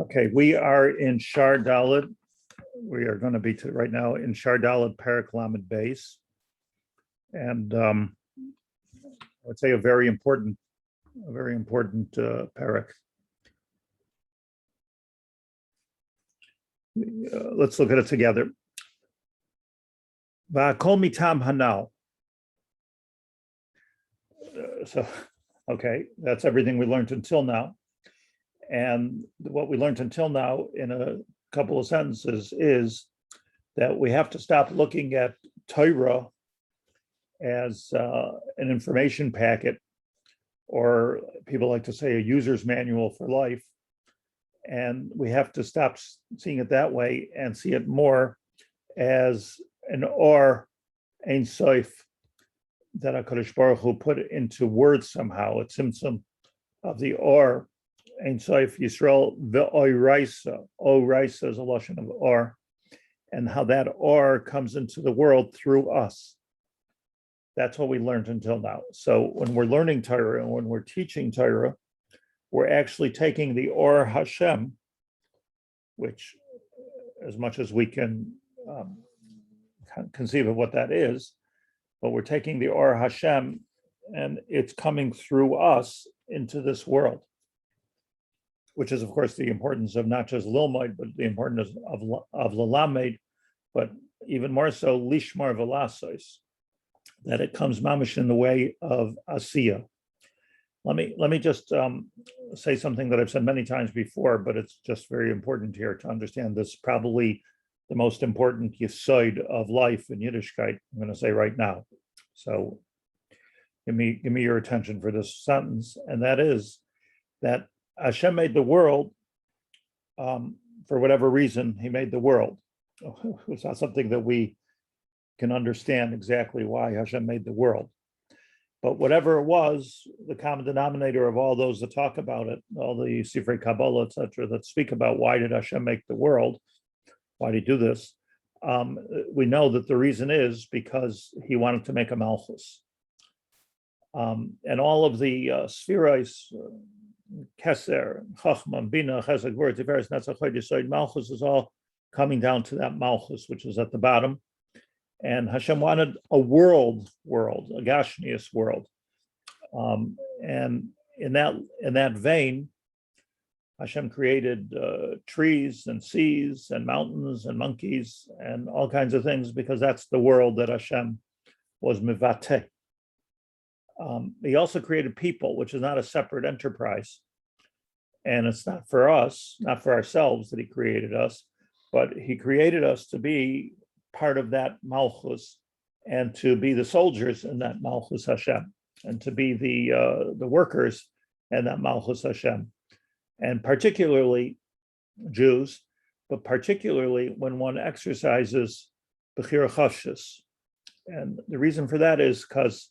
Okay, we are in Shaar Dalet. We are going to be right now in Shaar Dalet Perek Lamed Beis, and I would say a very important perek. Let's look at it together. Va'kol mitam hanal. So, okay, that's everything we learned until now. And what we learned until now in a couple of sentences is that we have to stop looking at Torah as an information packet, or people like to say a user's manual for life. And we have to stop seeing it that way and see it more as an or ein sof that HaKadosh Baruch Hu put into words somehow. It's tzimtzum of the or. Ein Sof Yisrael ve'oiraisa. Oraisa is a lashon of or, and how that or comes into the world through us. That's what we learned until now. So when we're learning Torah and when we're teaching Torah, we're actually taking the or Hashem, which, as much as we can conceive of what that is, but we're taking the or Hashem, and it's coming through us into this world, which is, of course, the importance of not just Lilmoid, but the importance of Lalamed, but even more so, Lishmar Velasos, that it comes mamish in the way of Asiya. Let me just say something that I've said many times before, but it's just very important here to understand this. Probably the most important yesod of life in Yiddishkeit, I'm going to say right now. So give me your attention for this sentence, and that is that Hashem made the world for whatever reason. He made the world. It's not something that we can understand exactly why Hashem made the world. But whatever it was, the common denominator of all those that talk about it, all the Sifrei Kabbalah, etc., that speak about why did Hashem make the world, why did he do this, we know that the reason is because he wanted to make a Malchus. And all of the spheres, Keser, Chachma, Bina, Chesed, Gvur, Tiferes, Netzach, Hod, Yesod, Malchus is all coming down to that Malchus, which is at the bottom. And Hashem wanted a world, a Gashmius world. And in that vein, Hashem created trees and seas and mountains and monkeys and all kinds of things, because that's the world that Hashem was mivateh. He also created people, which is not a separate enterprise. And it's not for us, not for ourselves that he created us, but he created us to be part of that Malchus and to be the soldiers in that Malchus Hashem, and to be the workers in that Malchus Hashem. And particularly Jews, but particularly when one exercises Bechira Chavshis. And the reason for that is because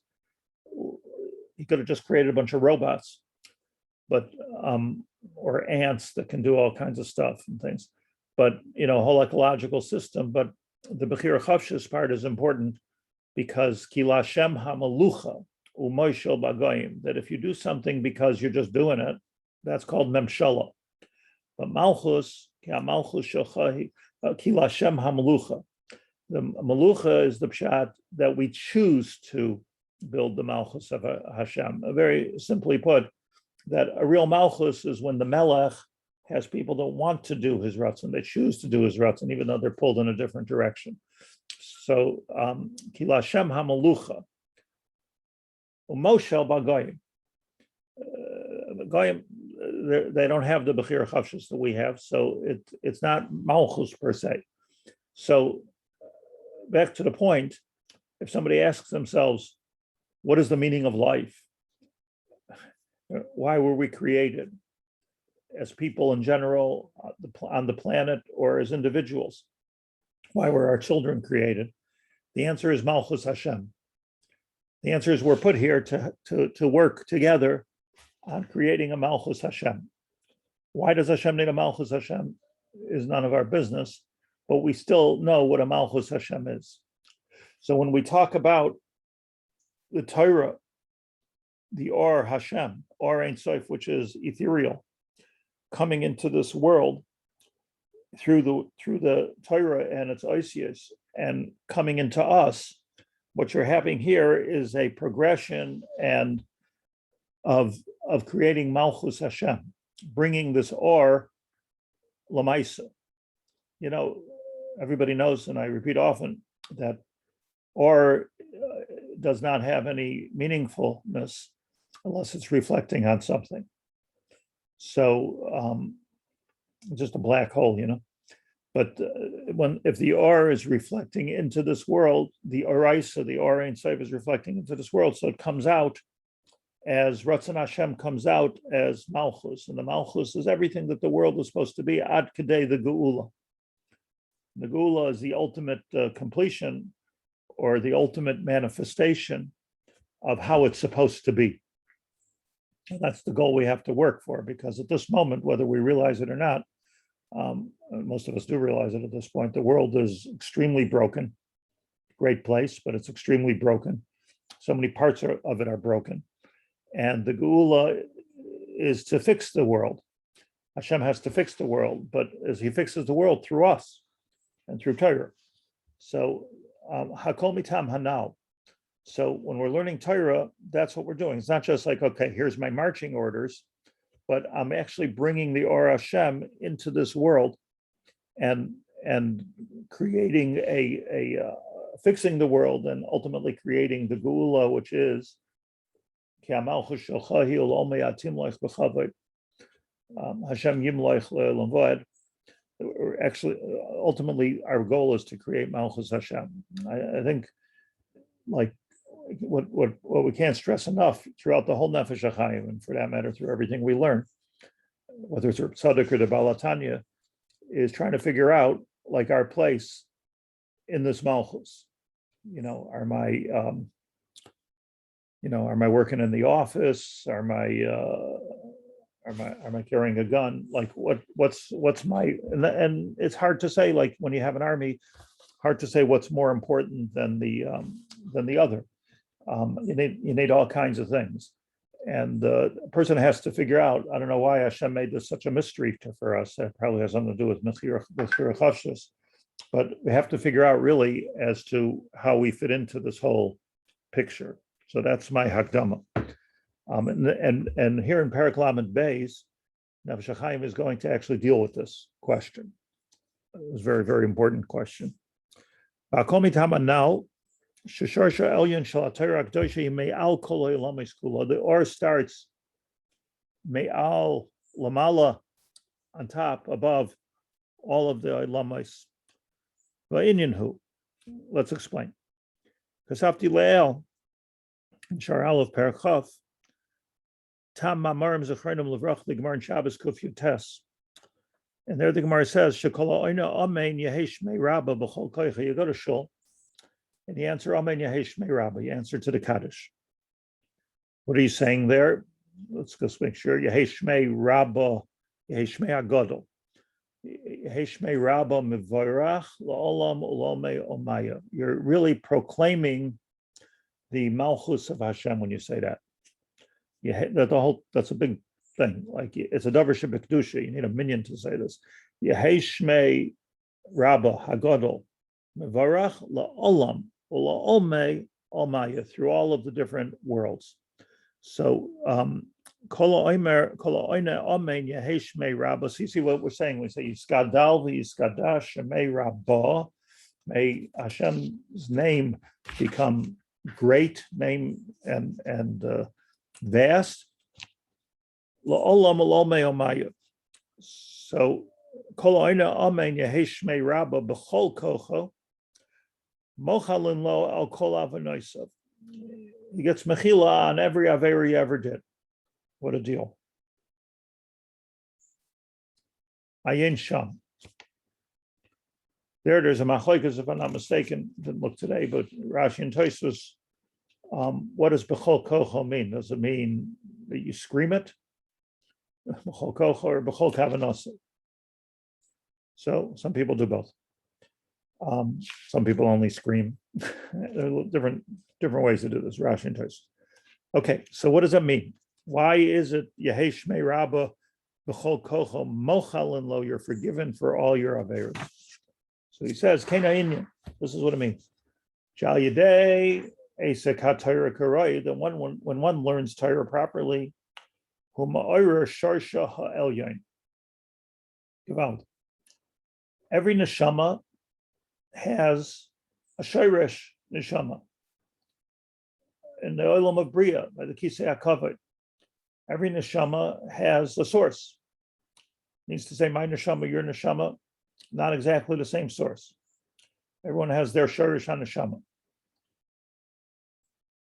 he could have just created a bunch of robots, but or ants that can do all kinds of stuff and things, but a whole ecological system. But the Bechira Chavshis part is important because Ki Lashem Hamalucha Umoishel Bagoyim, that if you do something because you're just doing it, that's called Memshala. But Malchus, Ki Malchus Shochahi, Ki Lashem Hamalucha. The Malucha is the pshat that we choose to build the Malchus of Hashem. Very simply put, that a real Malchus is when the Melech has people that want to do his ratzon, they choose to do his ratzon, even though they're pulled in a different direction. So, Ki Lashem Hamalucha, Umoshel Bagoyim. Goyim, they don't have the Bechira Chavshis that we have, so it's not Malchus per se. So, back to the point, if somebody asks themselves, what is the meaning of life? Why were we created? As people in general on the planet, or as individuals? Why were our children created? The answer is Malchus Hashem. The answer is we're put here to work together on creating a Malchus Hashem. Why does Hashem need a Malchus Hashem is none of our business, but we still know what a Malchus Hashem is. So when we talk about the Torah, the Or Hashem, Or Ein Sof, which is ethereal, coming into this world through the Torah and its Oisius and coming into us, what you're having here is a progression and of creating Malchus Hashem, bringing this or Lamaisa. Everybody knows, and I repeat often, that or does not have any meaningfulness unless it's reflecting on something. So just a black hole, But if the or is reflecting into this world, the oraisa, the or Ein Sof is reflecting into this world, so it comes out as Ratzon Hashem comes out as Malchus, and the Malchus is everything that the world is supposed to be, ad kadei the Geula. The Geula is the ultimate completion or the ultimate manifestation of how it's supposed to be. And that's the goal we have to work for, because at this moment, whether we realize it or not, most of us do realize it at this point, the world is extremely broken. Great place, but it's extremely broken. So many parts of it are broken. And the Geula is to fix the world. Hashem has to fix the world, but as he fixes the world through us and through Torah. So, Hakol mitam hanal. So when we're learning Torah, that's what we're doing. It's not just like, okay, here's my marching orders, but I'm actually bringing the Or Hashem into this world and creating fixing the world and ultimately creating the Geula, which is Hashem Yimloich Le'Voed. Actually, ultimately, our goal is to create Malchus Hashem. I think, like what we can't stress enough throughout the whole Nefesh Hachaim, and for that matter, through everything we learn, whether it's Tzaddik or the Balatanya, is trying to figure out like our place in this Malchus. Am I working in the office? Am I carrying a gun? Like what's my, and it's hard to say, like when you have an army, hard to say what's more important than the other. You need all kinds of things. And the person has to figure out, I don't know why Hashem made this such a mystery for us. It probably has something to do with Mechira Chashus, but we have to figure out really as to how we fit into this whole picture. So that's my Hakdama. And here in Perek Lamed Beis, Nefesh Hachaim is going to actually deal with this question. It was a very, very important question. Now, the or starts me'al lamala, on top, above all of the lamas. Let's explain. Kasafti le'el in Shaar Aleph Perek Chaf, Tam Mamarim Zechronim Levrach, the Gemara in Shabbos Kuf Yutes. And there the Gemara says, Shekola Oina Amen Yehesh Me Rabba B'chol Koicha. You go to Shul, and you answer Amen Yehesh Me Rabba. You answer to the Qaddish. What are you saying there? Let's just make sure. Yehesh Me Rabba, Yehesh Me Agadol. Yehesh Me Rabba Mivorach La'olam Ulome Omaya. You're really proclaiming the Malchus of Hashem when you say that. That's a big thing. Like it's a davar shebekdusha. You need a minion to say this. Yehesh Me Rabba Hagadol Mevarach LaOlam UlaOmei Omaya, through all of the different worlds. So Kol Oimer Amen Yehesh Me Rabba. So you see what we're saying. We say Yiskadal v'Yiskadash Shemei Rabba. May Hashem's name become great, name and vast. La'olam ulomei omaya. So kol oina amen yehesh me rabba b'chol kocho mochalin lo al kol avanosav. He gets mechila on every aver he ever did. What a deal. Ayin sham. There's a machlokes, if I'm not mistaken. Didn't look today, but Rashi and Tosfos. What does b'chol kocho mean? Does it mean that you scream it? B'chol kocho or b'chol kavanasa? So some people do both. Some people only scream. There are different ways to do this. Rashi and Tosfos. Okay, so what does that mean? Why is it Yehesh Me Rabba B'chol kocho mochal lo, you're forgiven for all your averos. So he says, Kena inyan. This is what it means. Shal yedei esek ha-Torah karoi, that when one learns Torah properly, hu ma'orer sharsha ha'elyon. Gewalt. Every neshama has a shayresh neshama. In the olam of Bria, by the Kisei HaKavod, every neshama has a source. Means to say, my neshama, your neshama, not exactly the same source. Everyone has their shayresh neshama.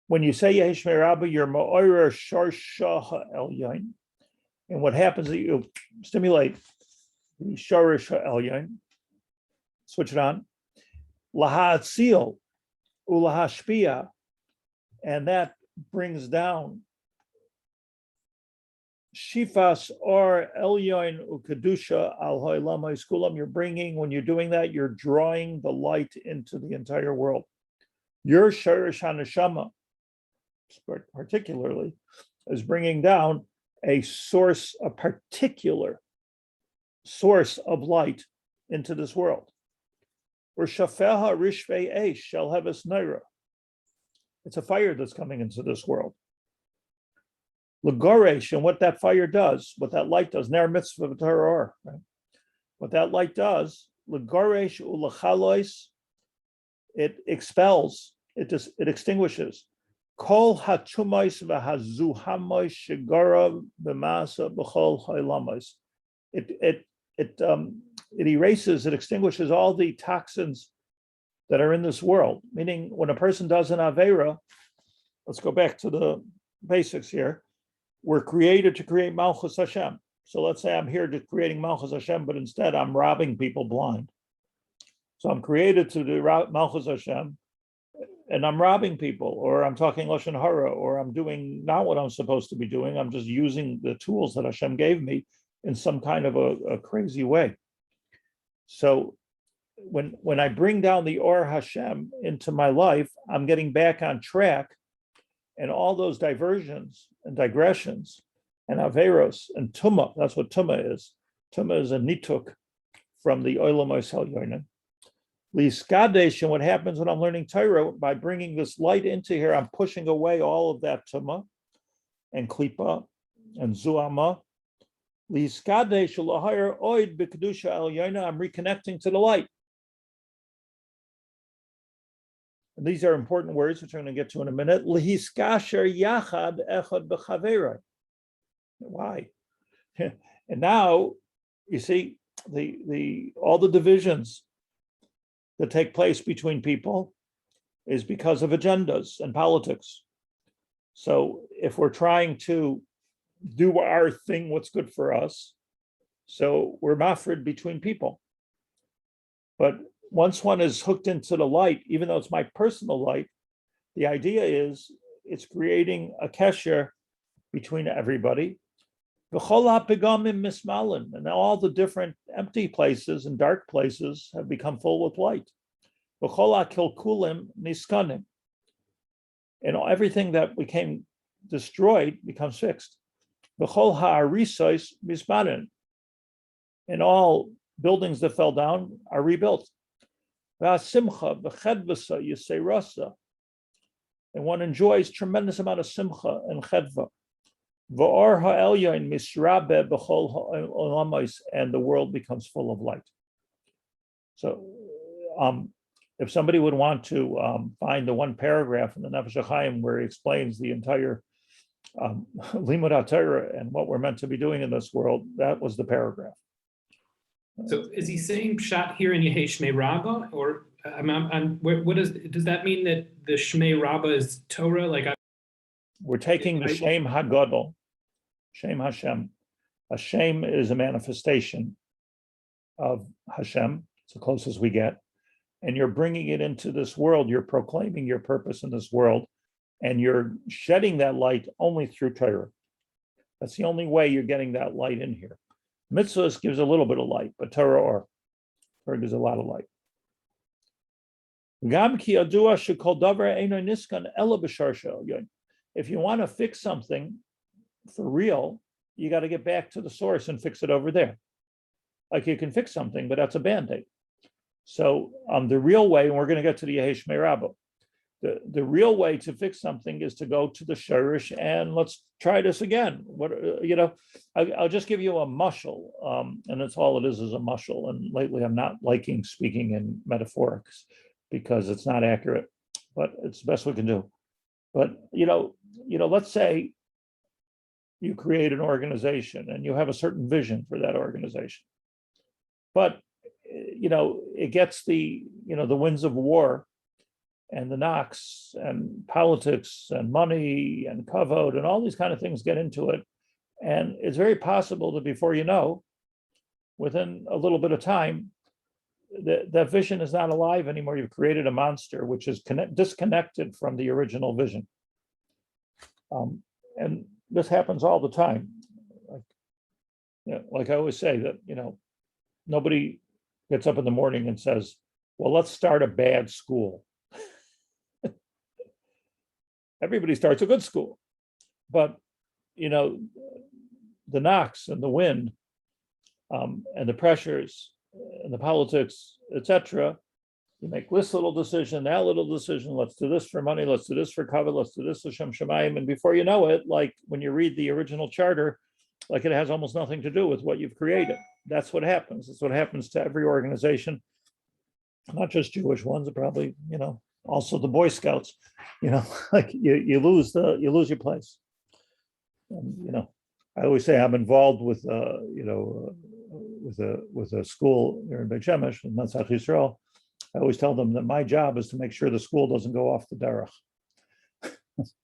When you say Yehi Shmei Rabba, you're ma'orer sharsha ha'elyon, and what happens is you stimulate the shayresh ha'elyon. Switch it on. Laha'atzil ulahashpia, and that brings down shifas or elyon ukadusha al ha'olam ha'iskulam. You're bringing, when you're doing that, you're drawing the light into the entire world. Your shayresh haneshama, particularly, is bringing down a particular source of light into this world. Or shafeha rishvei eish shall have a snaira. It's a fire that's coming into this world. Lagoresh, and what that fire does, what that light does, ner mitzvah v'torah, right? What that light does, lagoresh ulachalois, it expels, it extinguishes. Kol hatumais v'hazuhamois shigara b'masa b'chol ha'ilamos. It erases, it extinguishes all the toxins that are in this world. Meaning, when a person does an Aveira, let's go back to the basics here. We're created to create Malchus Hashem. So let's say I'm here to creating Malchus Hashem, but instead I'm robbing people blind. So I'm created to do Malchus Hashem, and I'm robbing people, or I'm talking Lashon Hara, or I'm doing not what I'm supposed to be doing. I'm just using the tools that Hashem gave me in some kind of a crazy way. So when I bring down the Or Hashem into my life, I'm getting back on track, and all those diversions and digressions and Averos and Tumah, that's what Tumah is. Tumah is a nituk from the Olam Yisrael. Lis Qaddish, and what happens when I'm learning Torah, by bringing this light into here, I'm pushing away all of that Tumah and Klipa and Zuama. I'm reconnecting to the light. And these are important words, which I'm going to get to in a minute. Why? And now, you see, all the divisions that take place between people is because of agendas and politics. So if we're trying to do our thing, what's good for us, so we're mafrid between people. But once one is hooked into the light, even though it's my personal light, the idea is it's creating a kesher between everybody. And all the different empty places and dark places have become full with light. And everything that became destroyed becomes fixed. And all buildings that fell down are rebuilt. And one enjoys tremendous amount of simcha and chedva. And the world becomes full of light. So if somebody would want to find the one paragraph in the Nefesh Hachaim where he explains the entire Limud HaTorah and what we're meant to be doing in this world, that was the paragraph. So is he saying pshat here in Yehi Shmei Rabba, or what does that mean that the Shmei Rabba is Torah? We're taking the Shem HaGadol, Shem Hashem. A Shem is a manifestation of Hashem. It's the closest we get. And you're bringing it into this world. You're proclaiming your purpose in this world. And you're shedding that light only through Torah. That's the only way you're getting that light in here. Mitzvahs gives a little bit of light, but Torah gives a lot of light. If you want to fix something for real, you got to get back to the source and fix it over there. Like you can fix something, but that's a Band-Aid. So the real way, and we're going to get to the Yehi Shmei Rabba, the real way to fix something is to go to the shurish and let's try this again. I'll just give you a mushal, and that's all it is a mushal. And lately I'm not liking speaking in metaphorics because it's not accurate, but it's the best we can do. But let's say you create an organization and you have a certain vision for that organization, but it gets the winds of war and the knocks and politics and money and kavod and all these kind of things get into it. And it's very possible that before you know, within a little bit of time, that vision is not alive anymore. You've created a monster which is disconnected from the original vision. And this happens all the time. Like I always say that, nobody gets up in the morning and says, well, let's start a bad school. Everybody starts a good school, but the knocks and the wind and the pressures and the politics, etc. You make this little decision, that little decision. Let's do this for money. Let's do this for kavod. Let's do this for Shem Shemayim. And before you know it, like when you read the original charter, like it has almost nothing to do with what you've created. That's what happens. That's what happens to every organization, not just Jewish ones, probably, also the Boy Scouts, like you lose your place. And, I always say I'm involved with with a school here in Bet Shemesh, in Nefesh Hachaim. I always tell them that my job is to make sure the school doesn't go off the derech.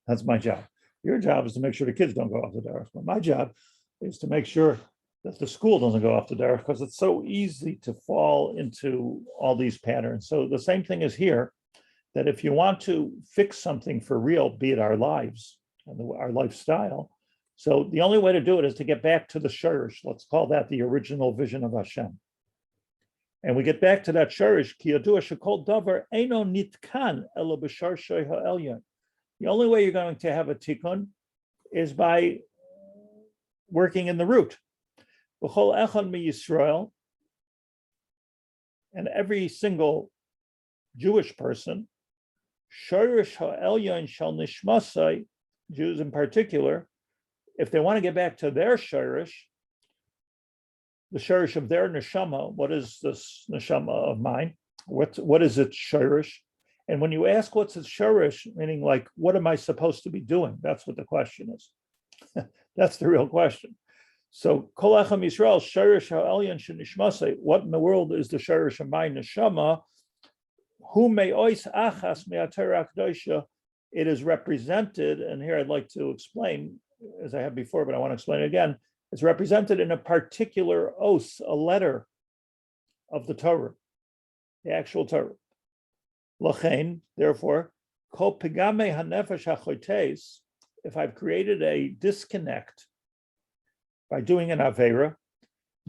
That's my job. Your job is to make sure the kids don't go off the derech. But my job is to make sure that the school doesn't go off the derech, because it's so easy to fall into all these patterns. So the same thing is here, that if you want to fix something for real, be it our lives and our lifestyle, so the only way to do it is to get back to the shurish. Let's call that the original vision of Hashem. And we get back to that shurish, ki yadua shekol davar eino nitkan elo b'sharshei ha'elyon. The only way you're going to have a tikkun is by working in the root. V'chol echad miYisrael, and every single Jewish person, shurish ha'elyon shel nishmasai, Jews in particular, if they want to get back to their shurish, the shurish of their neshama, what is this neshama of mine? What is its shurish? And when you ask what's its shurish, meaning like, what am I supposed to be doing? That's what the question is. That's the real question. So, Kol Echad Yisrael, shurish ha'elyon shenishmasei, what in the world is the shurish of my neshama? Hu me'ois achas me'atorah kedosha. It is represented, and here I'd like to explain, as I have before, but I want to explain it again. It's represented in a particular os, a letter of the Torah, the actual Torah. Lachein, therefore, kol pigame hanefesh hachotes, if I've created a disconnect by doing an avera,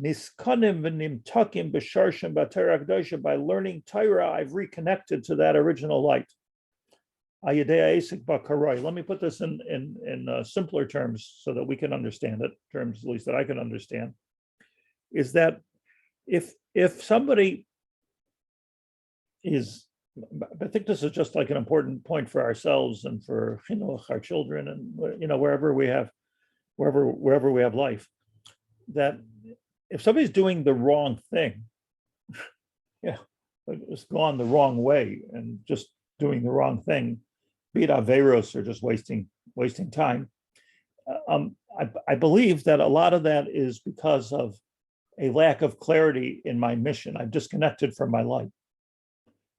niskanim v'nimtakim b'sharshim b'torah kedosha, by learning Torah, I've reconnected to that original light. Let me put this in simpler terms so that we can understand it, terms at least that I can understand, is that if somebody is, I think this is just like an important point for ourselves and for our children and wherever we have life, that if somebody's doing the wrong thing, it's gone the wrong way and just doing the wrong thing, be it averos or just wasting time. I believe that a lot of that is because of a lack of clarity in my mission. I've disconnected from my light.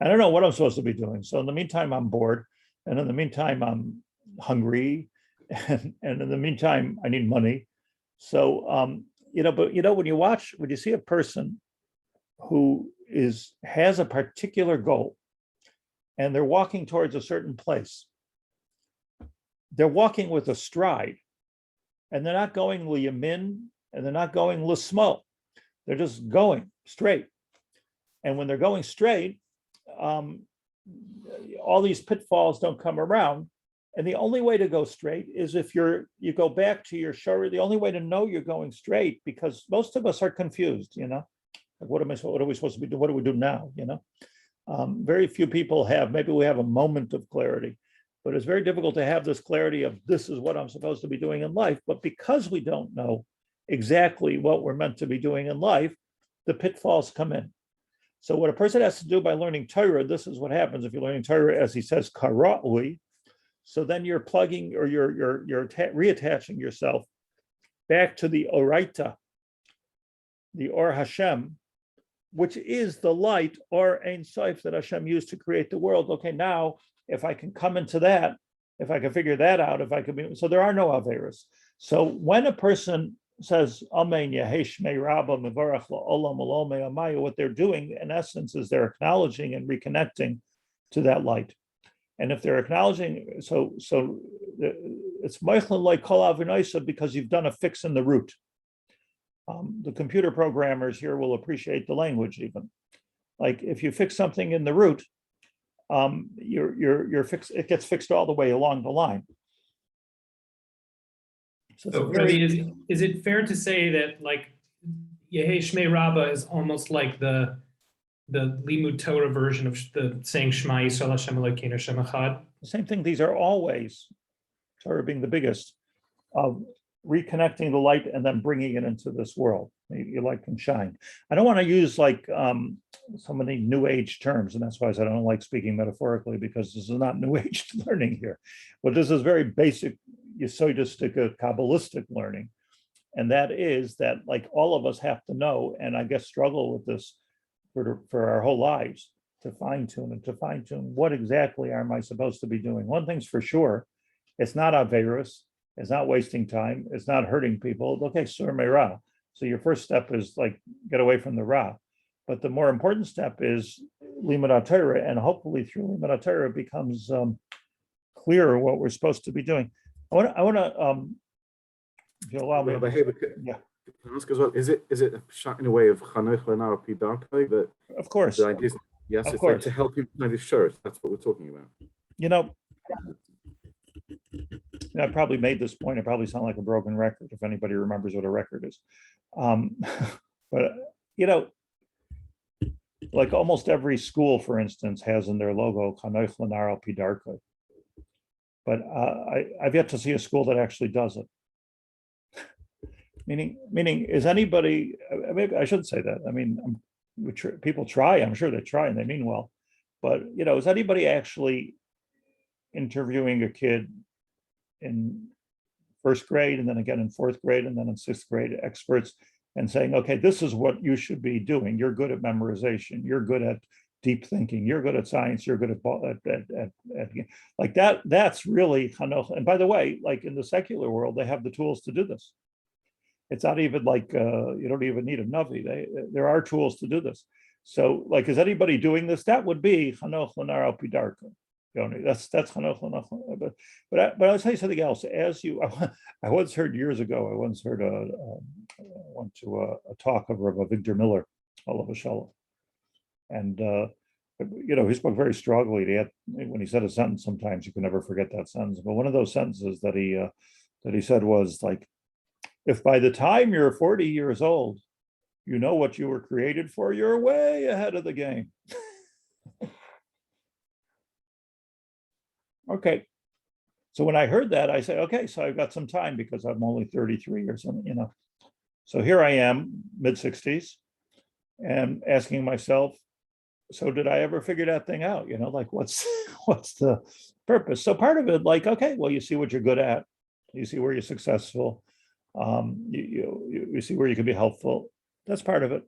I don't know what I'm supposed to be doing. So in the meantime, I'm bored. And in the meantime, I'm hungry. And in the meantime, I need money. So, when you see a person who has a particular goal, and they're walking towards a certain place, they're walking with a stride, and they're not going liyamin, and they're not going lismo. They're just going straight. And when they're going straight, all these pitfalls don't come around And the only way to go straight is if you go back to your Shaar. The only way to know you're going straight, because most of us are confused, like what are we supposed to be doing? What do we do now? Very few people have, maybe we have a moment of clarity, but it's very difficult to have this clarity of this is what I'm supposed to be doing in life. But because we don't know exactly what we're meant to be doing in life, the pitfalls come in. So what a person has to do by learning Torah, this is what happens if you're learning Torah, as he says, kara'ui. So then you're plugging, or you're reattaching yourself back to the Oraita, the Or Hashem, which is the light, or Ein Sof, that Hashem used to create the world. Okay, now if I can come into that, if I can figure that out, if I can be, so there are no Averas. So when a person says Amen Yehei Shmei Rabba Mevarach La'olam Alomei Amayu, what they're doing in essence is they're acknowledging and reconnecting to that light. And if they're acknowledging, so it's Meichlin like Kol Avinaisa, because you've done a fix in the root. The computer programmers here will appreciate the language even. Like if you fix something in the root, you're fixed. It gets fixed all the way along the line. So very, is it fair to say that like Yehei Shmei Rabba is almost like the Limud Torah version of the saying Shema Yisrael Hashem Elokeinu Hashem Echad? The same thing. These are always, Torah being the biggest, of reconnecting the light and then bringing it into this world. Your light can shine. I don't want to use like so many New Age terms, and that's why I said I don't like speaking metaphorically, because this is not New Age learning here. But this is very basic, Yesodistic, Kabbalistic learning, and that is that like all of us have to know, and I guess struggle with this for our whole lives, to fine tune what exactly am I supposed to be doing. One thing's for sure, it's not Averis. It's not wasting time. It's not hurting people. Okay, Sur Meira. So your first step is like get away from the Ra. But the more important step is Limud Torah, and hopefully through Limud Torah it becomes clearer what we're supposed to be doing. I want to, if you allow me. Rabbi Haber, Yeah. Can I ask as well? Is it a shot in a way of Chanoch Lenar Pidarkai that? Of course. The idea is, yes, of it's course. like to help him find his shirt. That's what we're talking about. I probably made this point. I probably sound like a broken record if anybody remembers what a record is. But like almost every school, for instance, has in their logo Chanoch Lenar al Pi Darkei. But I've yet to see a school that actually does it. Meaning, is anybody? Maybe I shouldn't say that. I mean, people try. I'm sure they try and they mean well. But is anybody actually interviewing a kid in first grade, and then again in fourth grade, and then in sixth grade, experts, and saying, okay, this is what you should be doing. You're good at memorization. You're good at deep thinking. You're good at science. You're good at like that. That's really Chanoch. And by the way, like in the secular world, they have the tools to do this. It's not even like you don't even need a Navi. There are tools to do this. So, like, is anybody doing this? That would be Chanoch Lenar al Pi Darkei. That's Chanoch Lenar. But I'll tell you something else. I once heard years ago. I once heard went to a talk of Rabbi Victor Miller, Olav Shalom, and he spoke very strongly. When he said a sentence, sometimes you can never forget that sentence. But one of those sentences that he said was like, if by the time you're 40 years old, you know what you were created for, you're way ahead of the game. Okay. So when I heard that, I said, okay, so I've got some time because I'm only 33 or something, So here I am, mid-60s, and asking myself, so did I ever figure that thing out? Like what's the purpose? So part of it, like, okay, well, you see what you're good at. You see where you're successful. You see where you can be helpful. That's part of it.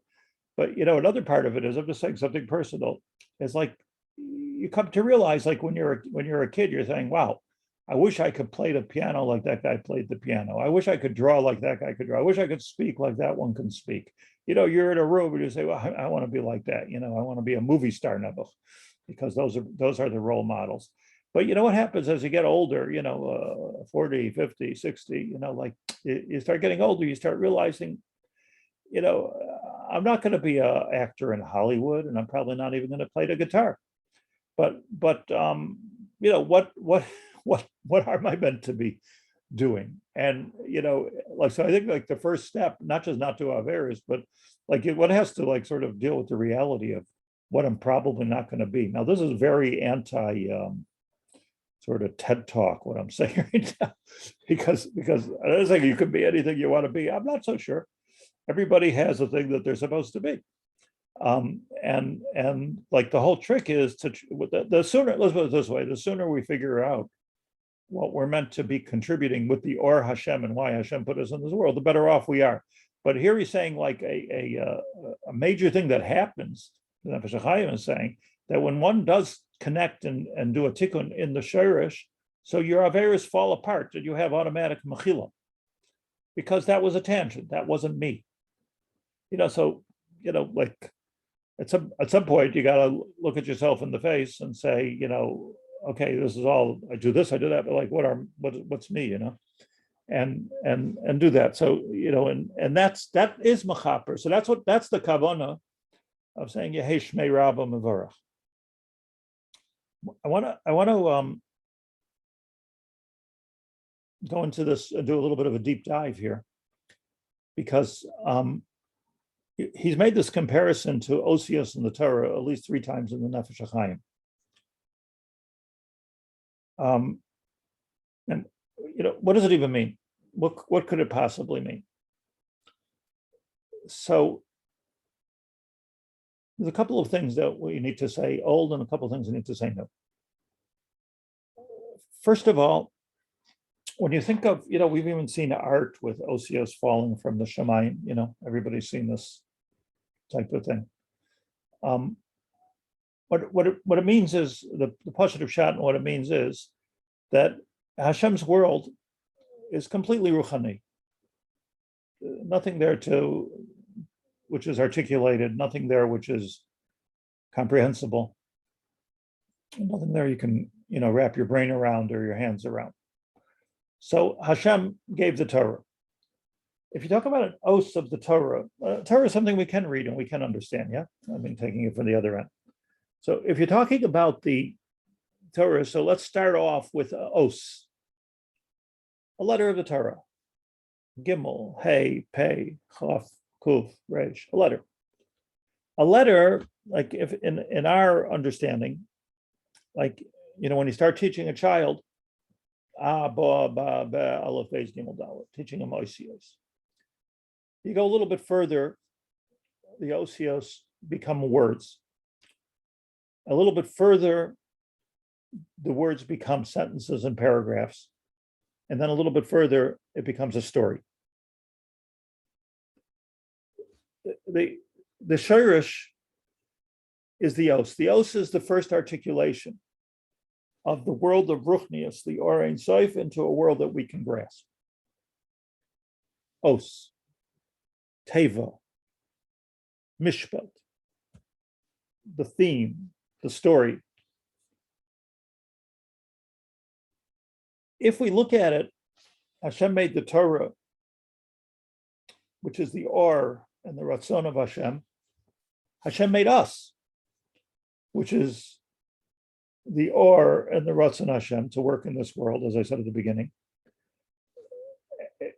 But another part of it is, I'm just saying something personal, is like you come to realize, like when you're a kid, you're saying, wow, I wish I could play the piano like that guy played the piano. I wish I could draw like that guy could draw. I wish I could speak like that one can speak. You're in a room and you say, well, I want to be like that. I want to be a movie star nebuch, because those are the role models. But what happens as you get older, 40, 50, 60, like you start getting older, you start realizing, I'm not going to be an actor in Hollywood, and I'm probably not even going to play the guitar. But what what am I meant to be doing? And so I think like the first step, not just not to Averis, but like one has to like sort of deal with the reality of what I'm probably not going to be. Now, this is very anti sort of TED talk, what I'm saying right now, because I don't think you can be anything you want to be. I'm not so sure. Everybody has a thing that they're supposed to be. And like the whole trick is the sooner, let's put it this way, the sooner we figure out what we're meant to be contributing with the Or Hashem and why Hashem put us in this world, the better off we are. But here he's saying like a major thing that happens, the Nefesh Hachaim is saying that when one does connect and do a tikkun in the shirish, so your averis fall apart, and you have automatic mechila, because that was a tangent, that wasn't me. So like at some point you got to look at yourself in the face and say, okay, this is all I do. This I do that, but like what's me, and do that. So and that is machaper. So that's the kavanah of saying Yehei Shmei Rabba Mevorach. I want to go into this and do a little bit of a deep dive here, because he's made this comparison to Osios in the Torah at least 3 times in the Nefesh Hachaim. And what does it even mean? What could it possibly mean? So there's a couple of things that we need to say old and a couple of things we need to say new. First of all, when you think of, we've even seen art with Osios falling from the Shemayim, everybody's seen this type of thing. What it means is, the Pashat of Shat, and what it means is that Hashem's world is completely ruchani. Nothing there which is articulated, nothing there which is comprehensible, nothing there you can, wrap your brain around or your hands around. So Hashem gave the Torah. If you talk about an os of the Torah, Torah is something we can read and we can understand, yeah? I mean, taking it from the other end. So if you're talking about the Torah, so let's start off with os, a letter of the Torah. Gimel, Hey, Pei, Chaf, Kuf, Resh, a letter. A letter, like if in our understanding, like, when you start teaching a child, ba, ba, ba, aleph, beis, gimel, dalet, teaching them osios. You go a little bit further, the osios become words. A little bit further, the words become sentences and paragraphs. And then a little bit further, it becomes a story. The shirish is the os. The os is the first articulation of the world of Ruchnius, the Or Ein Sof, into a world that we can grasp. Os, Teva, Mishpat, the theme, the story. If we look at it, Hashem made the Torah, which is the Or and the Ratzon of Hashem. Hashem made us, which is the Or and the Ratzon Hashem, to work in this world, as I said at the beginning.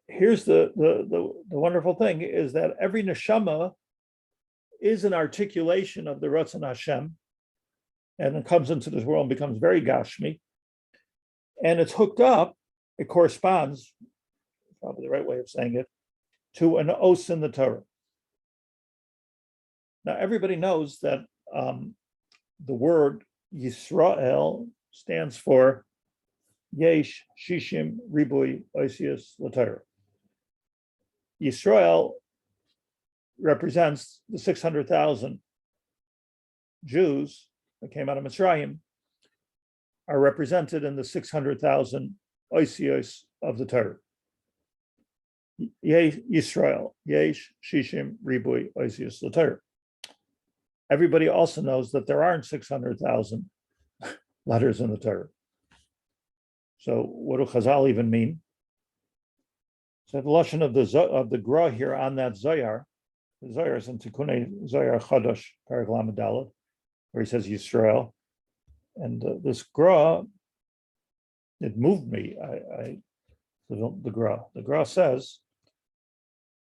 Here's the wonderful thing, is that every neshama is an articulation of the Ratzon Hashem, and it comes into this world and becomes very gashmi, and it's hooked up, it corresponds, probably the right way of saying it, to an os in the Torah. Now, everybody knows that the word Yisrael stands for Yesh, Shishim, Ribui, Osios, L'Torah. Yisrael represents the 600,000 Jews that came out of Mitzrayim, are represented in the 600,000 Osios of the Torah. Yesh, Yisrael, Yesh, Shishim, Ribui, Osios, L'Torah. Everybody also knows that there aren't 600,000 letters in the Torah. So what do Chazal even mean? So the lashon of the Gra here on that Zoyar, the Zoyar is in Tikunei Zoyar Qaddish, Perek Lamed Daled, where he says Yisrael, and this Gra it moved me. The Gra says,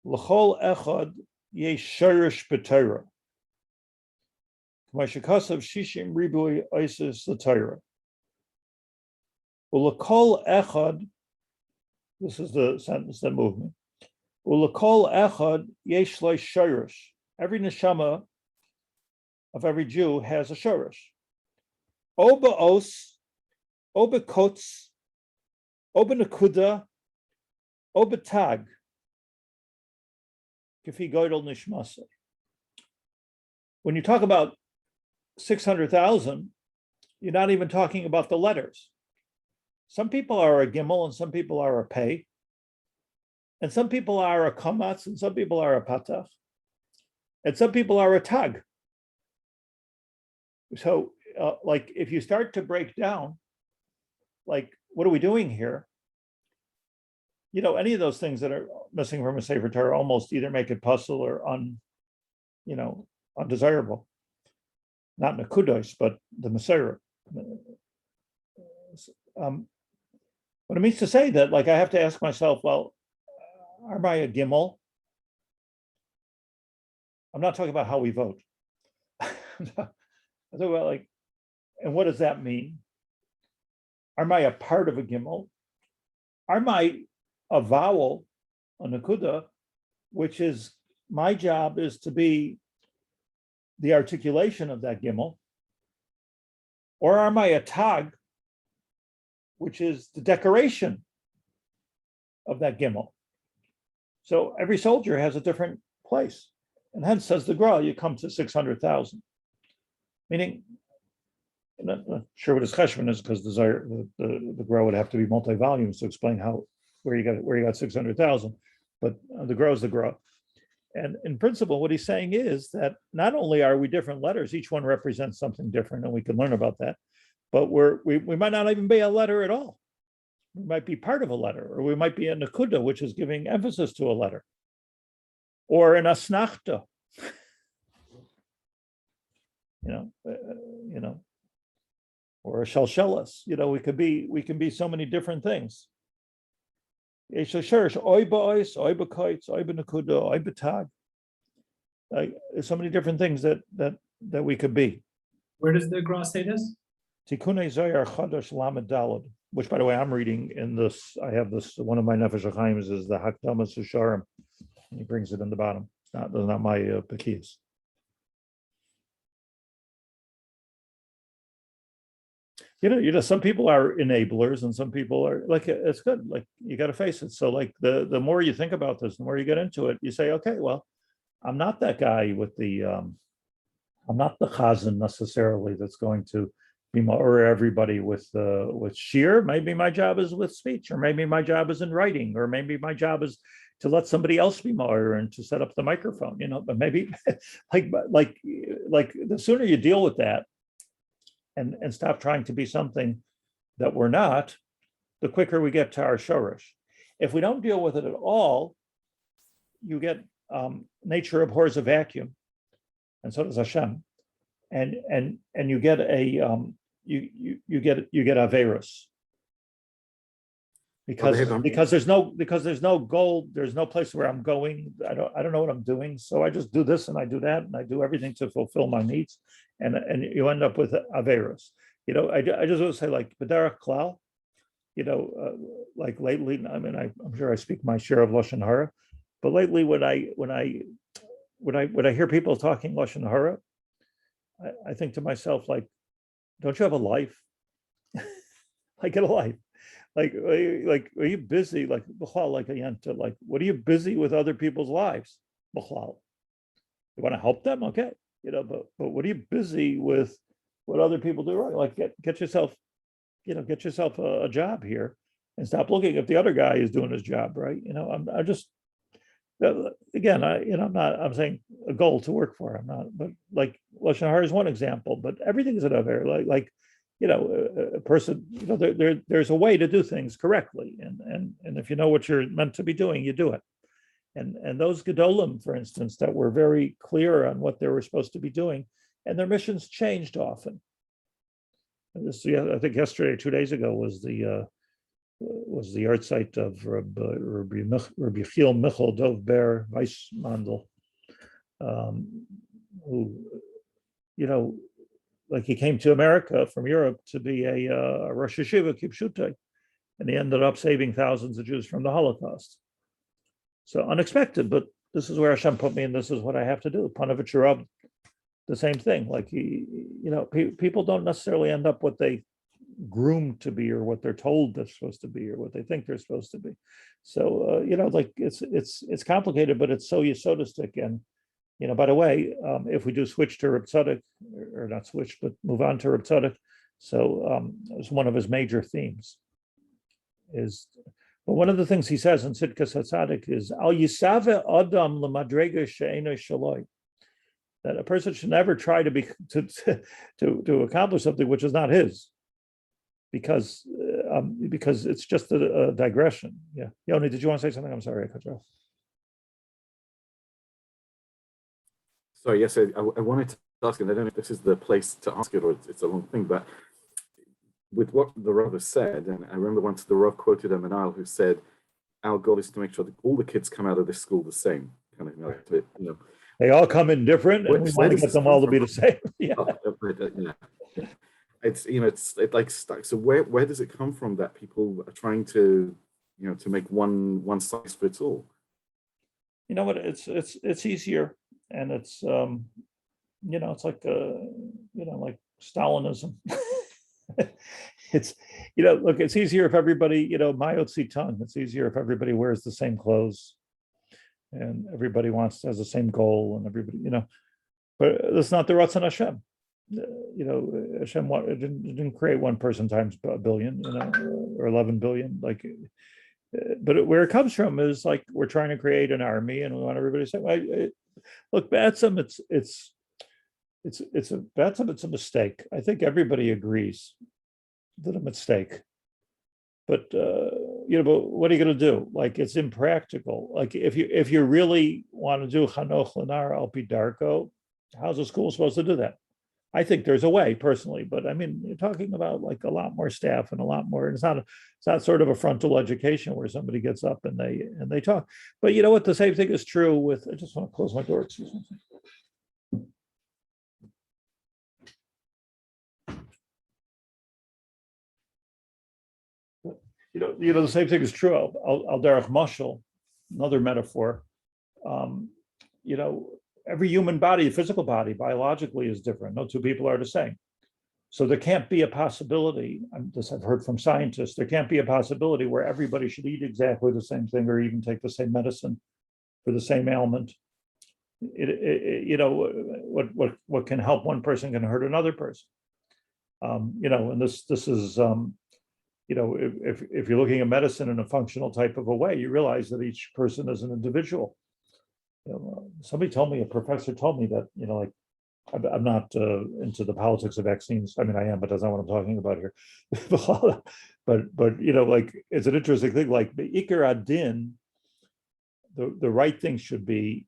L'chol echad yesh shirish b'Torah. K'mashikasav shishim ribui isis l'Torah. U'l'kol echad, this is the sentence that moved me. U'l'kol echad yesh lo shirish. Every neshama of every Jew has a shirish. O ba'os, o b'kotz, o b'nekuda, o b'tag. Kifi goydel nishmasa. When you talk about 600,000, you're not even talking about the letters. Some people are a gimel and some people are a pei. And some people are a kamatz and some people are a patach. And some people are a tag. So like if you start to break down, like what are we doing here? You know, any of those things that are missing from a Sefer Torah almost either make it puzzle or undesirable. Not Nekudos, but the Messiah. What it means to say that, like, I have to ask myself, well, am I a gimel? I'm not talking about how we vote. I'm talking about, like, and what does that mean? Am I a part of a gimel? Am I a vowel, a nekuda, which is my job is to be the articulation of that gimel? Or am I a tag, which is the decoration of that gimel? So every soldier has a different place. And hence, says the Gra, you come to 600,000. Meaning, I'm not sure what his cheshbon is, because the Gra would have to be multi-volumes to explain where you got 600,000. But the Gra is the Gra. And in principle, what he's saying is that not only are we different letters, each one represents something different, and we can learn about that, but we might not even be a letter at all. We might be part of a letter, or we might be a nekuda, which is giving emphasis to a letter, or an asnachta, or a shalshelas. We can be so many different things. Like, there's so many different things that we could be. Where does the Gra say this? Tikunei Zohar Chadash Lamed Daled, which, by the way, I'm reading in this. I have this. One of my Nefesh Hachaim is the Hakdamas Shaar, and he brings it in the bottom. It's not my Kehillas. Some people are enablers and some people are like, it's good. Like, you got to face it. So like the more you think about this, the more you get into it, you say, okay, well, I'm not that guy with I'm not the chazan necessarily that's going to be or everybody with Shiur. Maybe my job is with speech, or maybe my job is in writing, or maybe my job is to let somebody else be more and to set up the microphone, but maybe like the sooner you deal with that and stop trying to be something that we're not, the quicker we get to our shorish. If we don't deal with it at all, you get nature abhors a vacuum, and so does Hashem, and you get you get averus, because there's no goal, there's no place where I'm going. I don't know what I'm doing, so I just do this and I do that and I do everything to fulfill my needs, and you end up with averus. I just want to say, like b'derech klal, like lately, I mean, I'm sure I speak my share of lashon hara, but lately when I hear people talking lashon hara, I think to myself, like, don't you have a life? Like, get a life. Like, are you busy? Like, like a yenta, like, what are you busy with other people's lives? You want to help them, okay, but what are you busy with? What other people do wrong? Like, get yourself, get yourself a job here, and stop looking if the other guy is doing his job, right? I just, again, I'm saying a goal to work for. I'm not, but like lashon hara is one example, but everything is another. Like a person, there's a way to do things correctly, and if you know what you're meant to be doing, you do it. And those gedolim, for instance, that were very clear on what they were supposed to be doing, and their missions changed often. And this, I think yesterday, 2 days ago, was the was the art site of Rabbi Yechiel Michal Dov Ber Weissmandel, who, like he came to America from Europe to be a Rosh Yeshiva Kipshutei, and he ended up saving thousands of Jews from the Holocaust. So unexpected, but this is where Hashem put me, and this is what I have to do. Panovich Rab, the same thing. Like people don't necessarily end up what they groomed to be, or what they're told they're supposed to be, or what they think they're supposed to be. So like it's complicated, but it's so yesodistic. And by the way, if we do switch to Reb Tzadok, or not switch, but move on to Reb Tzadok, so it's one of his major themes. But one of the things he says in Tzidkas HaTzadik is Al Yisave Adam L'Madrega She'eno Shaloi, that a person should never try to accomplish something which is not his, because it's just a digression. Yeah, Yoni, did you want to say something? I'm sorry, I cut you off. Sorry, yes, I wanted to ask, and I don't know if this is the place to ask it or it's a long thing, but with what the Rabba said, and I remember once the Rav quoted a Menal who said, our goal is to make sure that all the kids come out of this school the same, kind of, They all come in different, and we want to get them all to be the same. Yeah. It's like stuck. So where does it come from that people are trying to, to make one size fits all? You know what? It's easier, and it's it's like like Stalinism. It's look, it's easier if everybody mayotzi tongue. It's easier if everybody wears the same clothes, and everybody has the same goal, and everybody but that's not the Ratzon Hashem. Hashem didn't create one person times a billion, or 11 billion. But where it comes from is like we're trying to create an army, and we want everybody to say, "Look, Batsim, it's a mistake." I think everybody agrees that a mistake. But but what are you going to do? Like, it's impractical. Like, if you really want to do Chanoch Lenar Al Pi Darko, how's a school supposed to do that? I think there's a way, personally, but I mean, you're talking about like a lot more staff and a lot more. It's not sort of a frontal education where somebody gets up and they talk. But you know what? The same thing is true with. I just want to close my door. Excuse me. The same thing is true. Al derech mashal, another metaphor. Every human body, physical body, biologically is different. No two people are the same. So there can't be a possibility, this I've heard from scientists, there can't be a possibility where everybody should eat exactly the same thing or even take the same medicine for the same ailment. What can help one person can hurt another person. And this is, if you're looking at medicine in a functional type of a way, you realize that each person is an individual. A professor told me that, I'm not into the politics of vaccines. I mean, I am, but that's not what I'm talking about here. but it's an interesting thing. Like the Iker Adin, the right thing should be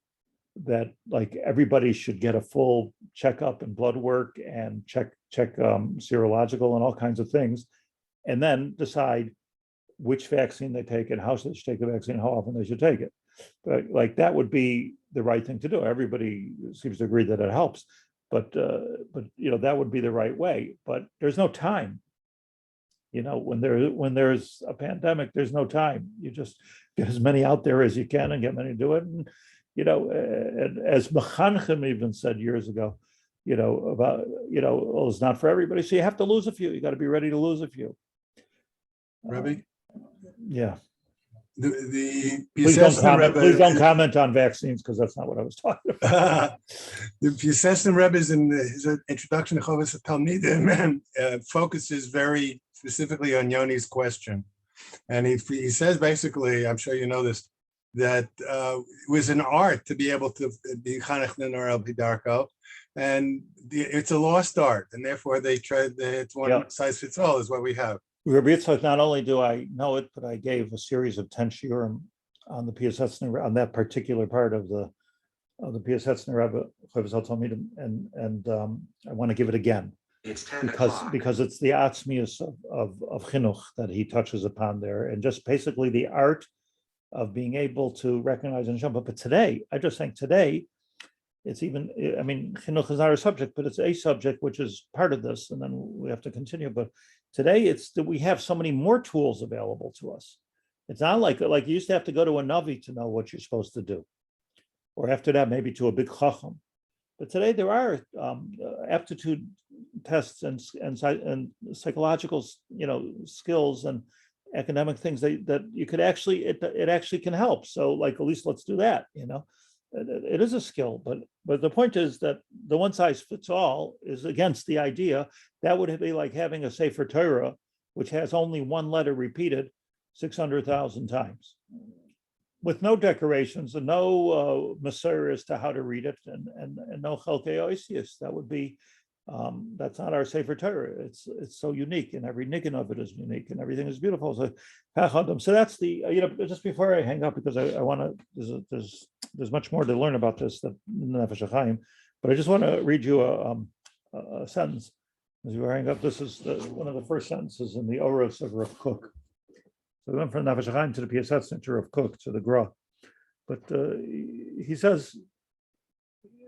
that like everybody should get a full checkup and blood work and check serological and all kinds of things, and then decide which vaccine they take and how they should take the vaccine, how often they should take it. But like that would be the right thing to do. Everybody seems to agree that it helps, but that would be the right way. But there's no time. When there's a pandemic, there's no time. You just get as many out there as you can and get many to do it. And and as Mechanchim even said years ago, about it's not for everybody. So you have to lose a few. You got to be ready to lose a few. Rabbi? Yeah. Please don't comment on vaccines, because that's not what I was talking about. The Piaseczner Rebbe in his introduction to Chovas Talmidim focuses very specifically on Yoni's question. And he says basically, I'm sure you know this, that it was an art to be able to be Chanech Lenar Al Pi Darko, and it's a lost art, and therefore it's one size fits all is what we have. Rabbi Yitzchak, not only do I know it, but I gave a series of 10 shiurim on the Piaseczner, on that particular part of the Piaseczner Rebbe, and I want to give it again. It's 10 because o'clock. it's the atzmius of chinuch that he touches upon there, and just basically the art of being able to recognize and show. But today, I just think today, it's even, I mean, chinuch is not a subject, but it's a subject which is part of this, and then we have to continue. But today, it's that we have so many more tools available to us. It's not like you used to have to go to a navi to know what you're supposed to do, or after that, maybe to a big chacham. But today there are aptitude tests and psychological, skills and academic things that you could actually, it actually can help. So like, at least let's do that. It is a skill, but the point is that the one size fits all is against the idea. That would be like having a Sefer Torah, which has only one letter repeated 600,000 times, with no decorations and no Masorah as to how to read it, and no Chelkei Oisius. That would be, that's not our Sefer Torah. It's so unique, and every niggin of it is unique, and everything is beautiful. So that's the, just before I hang up, because I want to, there's much more to learn about this than Nefesh Hachaim, but I just want to read you a sentence as you hang up. This is one of the first sentences in the Oros of Rav Kook. So we went from Nefesh Hachaim to the Piaseczner to Rav Kook to the Gra, but he says,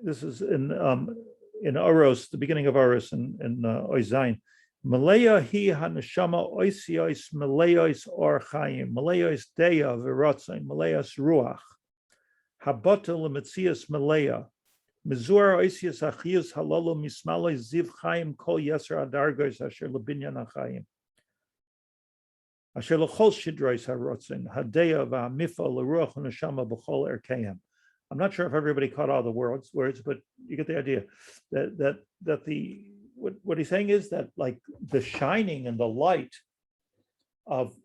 this is in Oros, the beginning of Oros in Oizayin. Malaya hi haneshama oisios malayos or chaim malayos deya v'rotzain malayos ruach habata lemetzias malaya mizur oisios achiyus halalo mismalos ziv chaim kol yeser adargos asher lebinyan achayim asher lechol shidrois harotzain hadeya v'hamifa leruach haneshama b'chol erkeim. I'm not sure if everybody caught all the words, but you get the idea that the what he's saying is that like the shining and the light of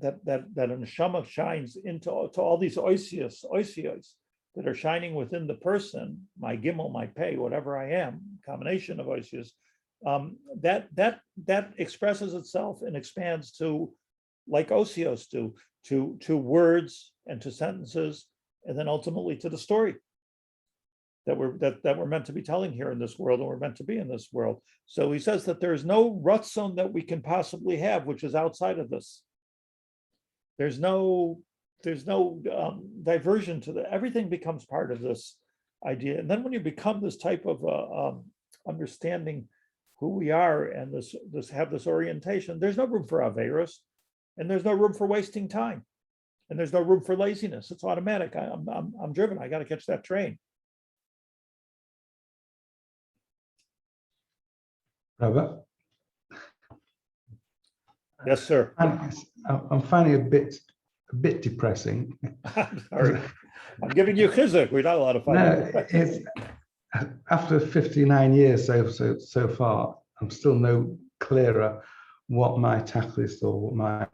that a neshama shines into all these oisios that are shining within the person, my gimel, my pei, whatever I am, combination of oisios, that expresses itself and expands to, like osios do, to words and to sentences, and then ultimately to the story that we're meant to be telling here in this world, and we're meant to be in this world. So he says that there's no ratzon that we can possibly have which is outside of this. There's no diversion to that. Everything becomes part of this idea. And then when you become this type of understanding who we are and this have this orientation, there's no room for averos, and there's no room for wasting time, and there's no room for laziness. It's automatic. I'm driven. I got to catch that train. Rabba? Yes, sir. I'm finding it a bit depressing. Sorry. I'm giving you chizuk. We're not allowed to find No, it's after 59 years so far, I'm still no clearer what my tackle is or what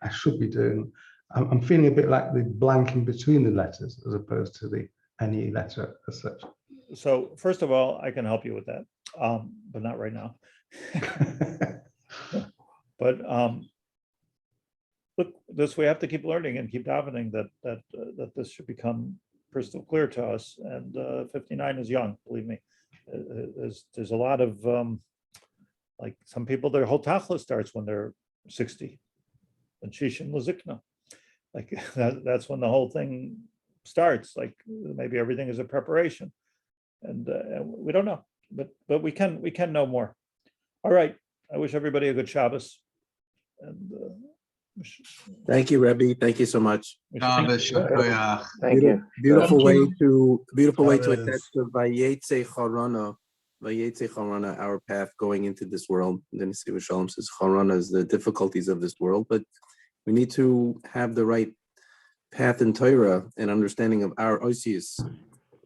I should be doing. I'm feeling a bit like the blanking between the letters as opposed to any letter as such. So first of all, I can help you with that, but not right now. But look, we have to keep learning and keep davening that this should become crystal clear to us. And 59 is young, believe me. There's a lot of like some people, their whole tachlis starts when they're 60, and shishim l'zikna. Like that's when the whole thing starts. Like maybe everything is a preparation, and we don't know, but we can know more. All right. I wish everybody a good Shabbos. And thank you, Rebbe. Thank you so much. Thank you. Beautiful way to attach Shabbos. to Vayetze Charana, our path going into this world. And then Nesiva Shalom says Charana is the difficulties of this world, but we need to have the right path in Torah and understanding of our Osius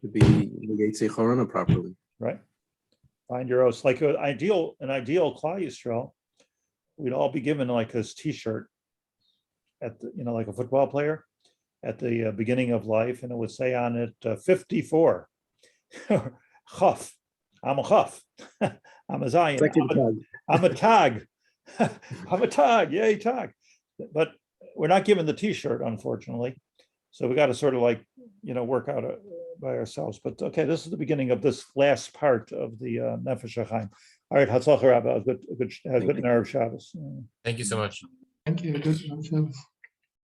to be Vayetze Charana properly. right. Find your os. Like an ideal Klal Yisrael, we'd all be given like this T-shirt at the, like a football player at the beginning of life, and it would say on it 54. Chaf. I'm a chaf. I'm a Zion. I'm a tag. I'm a tag. Yay, tag. But we're not given the T-shirt, unfortunately. So we got to sort of like, work out by ourselves. But okay, this is the beginning of this last part of the Nefesh Hachaim. All right, Hatzlacha Rabba, a good Thank you. Erev Shabbos. Thank you so much. Thank you. Good.